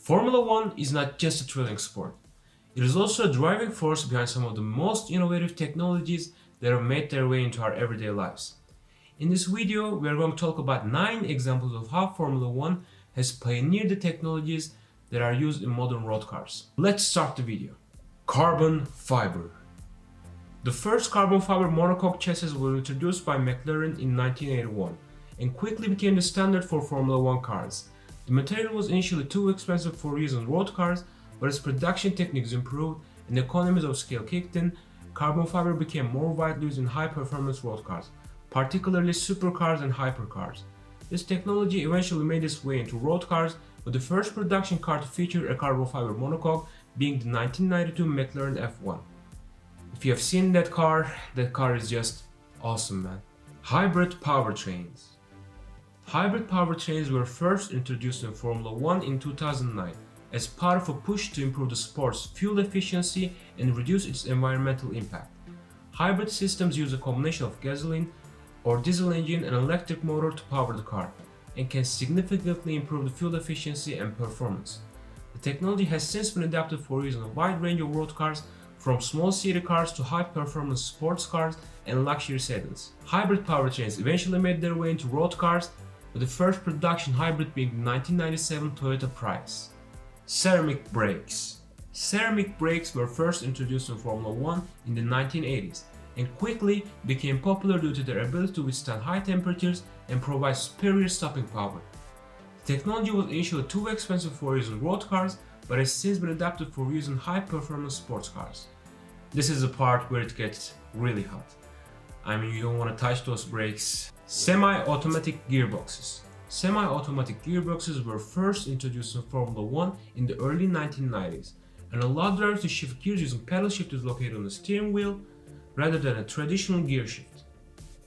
Formula One is not just a thrilling sport. It is also a driving force behind some of the most innovative technologies that have made their way into our everyday lives. In this video, we are going to talk about 9 examples of how Formula One has pioneered the technologies that are used in modern road cars. Let's start the video. Carbon fiber. The first carbon fiber monocoque chassis was introduced by McLaren in 1981 and quickly became the standard for Formula One cars. The material was initially too expensive for use on road cars, but as production techniques improved and economies of scale kicked in, carbon fiber became more widely used in high-performance road cars, particularly supercars and hypercars. This technology eventually made its way into road cars, with the first production car to feature a carbon fiber monocoque being the 1992 McLaren F1. If you have seen that car is just awesome, man. Hybrid powertrains. Hybrid powertrains were first introduced in Formula One in 2009 as part of a push to improve the sport's fuel efficiency and reduce its environmental impact. Hybrid systems use a combination of gasoline or diesel engine and electric motor to power the car, and can significantly improve the fuel efficiency and performance. The technology has since been adapted for use in a wide range of road cars, from small city cars to high-performance sports cars and luxury sedans. Hybrid powertrains eventually made their way into road cars, with the first production hybrid being the 1997 Toyota Prius. Ceramic brakes. Ceramic brakes were first introduced in Formula One in the 1980s and quickly became popular due to their ability to withstand high temperatures and provide superior stopping power. The technology was initially too expensive for use in road cars, but has since been adapted for use in high-performance sports cars. This is the part where it gets really hot. I mean, you don't want to touch those brakes. Semi-automatic gearboxes. Semi-automatic gearboxes were first introduced in Formula One in the early 1990s and allowed drivers to shift gears using pedal shifters located on the steering wheel rather than a traditional gear shift.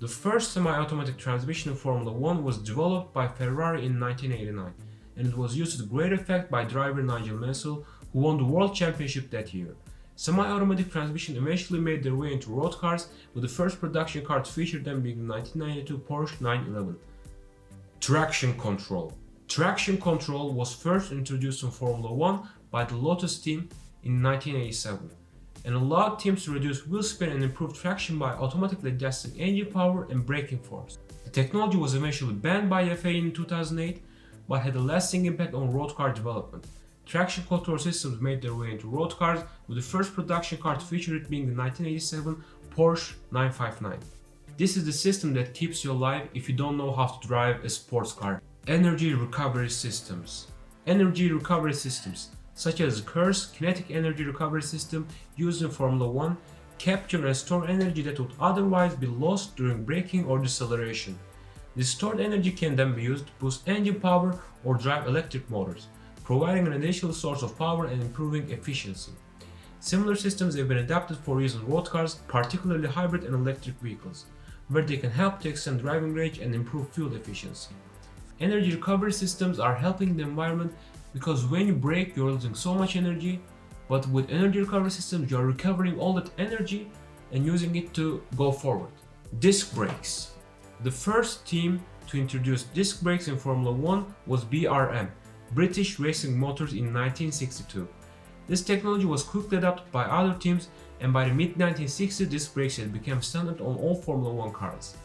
The first semi-automatic transmission in Formula One was developed by Ferrari in 1989, and it was used to great effect by driver Nigel Mansell, who won the World Championship that year. Semi-automatic transmission eventually made their way into road cars, with the first production car to feature them being the 1992 Porsche 911. Traction control. Traction control was first introduced in Formula One by the Lotus team in 1987 and allowed teams to reduce wheel spin and improve traction by automatically adjusting engine power and braking force. The technology was eventually banned by FIA in 2008, but had a lasting impact on road car development. Traction control systems made their way into road cars, with the first production car to feature it being the 1987 Porsche 959. This is the system that keeps you alive if you don't know how to drive a sports car. Energy recovery systems. Energy recovery systems, such as the KERS kinetic energy recovery system used in Formula One, capture and store energy that would otherwise be lost during braking or deceleration. This stored energy can then be used to boost engine power or drive electric motors, providing an additional source of power and improving efficiency. Similar systems have been adapted for use in road cars, particularly hybrid and electric vehicles, where they can help to extend driving range and improve fuel efficiency. Energy recovery systems are helping the environment because when you brake, you're losing so much energy, but with energy recovery systems, you're recovering all that energy and using it to go forward. Disc brakes. The first team to introduce disc brakes in Formula One was BRM, British Racing Motors, in 1962. This technology was quickly adopted by other teams, and by the mid-1960s, disc brakes had become standard on all Formula One cars.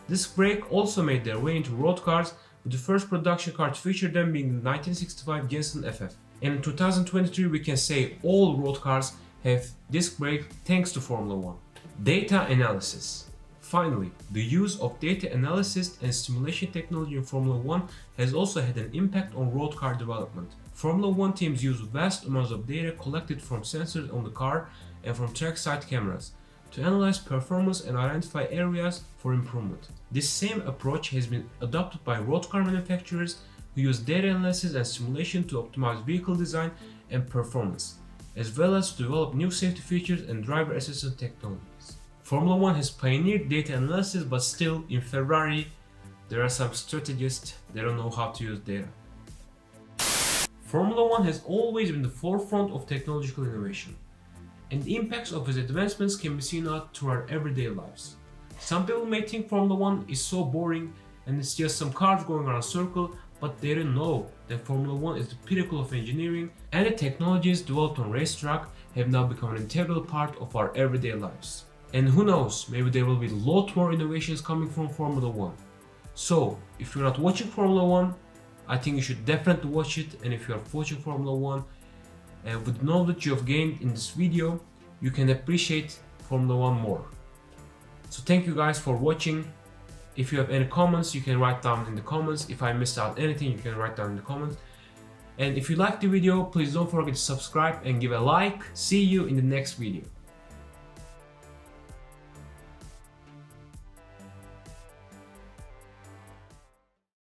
Disc brakes also made their way into road cars, with the first production car to feature them being the 1965 Jensen FF. And in 2023, we can say all road cars have disc brake thanks to Formula One. Data analysis. Finally, the use of data analysis and simulation technology in Formula One has also had an impact on road car development. Formula One teams use vast amounts of data collected from sensors on the car and from trackside cameras to analyze performance and identify areas for improvement. This same approach has been adopted by road car manufacturers who use data analysis and simulation to optimize vehicle design and performance, as well as to develop new safety features and driver assistance technologies. Formula One has pioneered data analysis, but still, in Ferrari, there are some strategists that don't know how to use data. Formula One has always been the forefront of technological innovation, and the impacts of its advancements can be seen out through our everyday lives. Some people may think Formula One is so boring and it's just some cars going around a circle, but they don't know that Formula 1 is the pinnacle of engineering, and the technologies developed on racetrack have now become an integral part of our everyday lives. And who knows, maybe there will be a lot more innovations coming from Formula 1. So, if you're not watching Formula 1, I think you should definitely watch it, and if you're watching Formula 1, with the knowledge you have gained in this video, you can appreciate Formula 1 more. So thank you guys for watching. If you have any comments, you can write down in the comments. If I missed out anything, you can write down in the comments. And if you liked the video, please don't forget to subscribe and give a like. See you in the next video.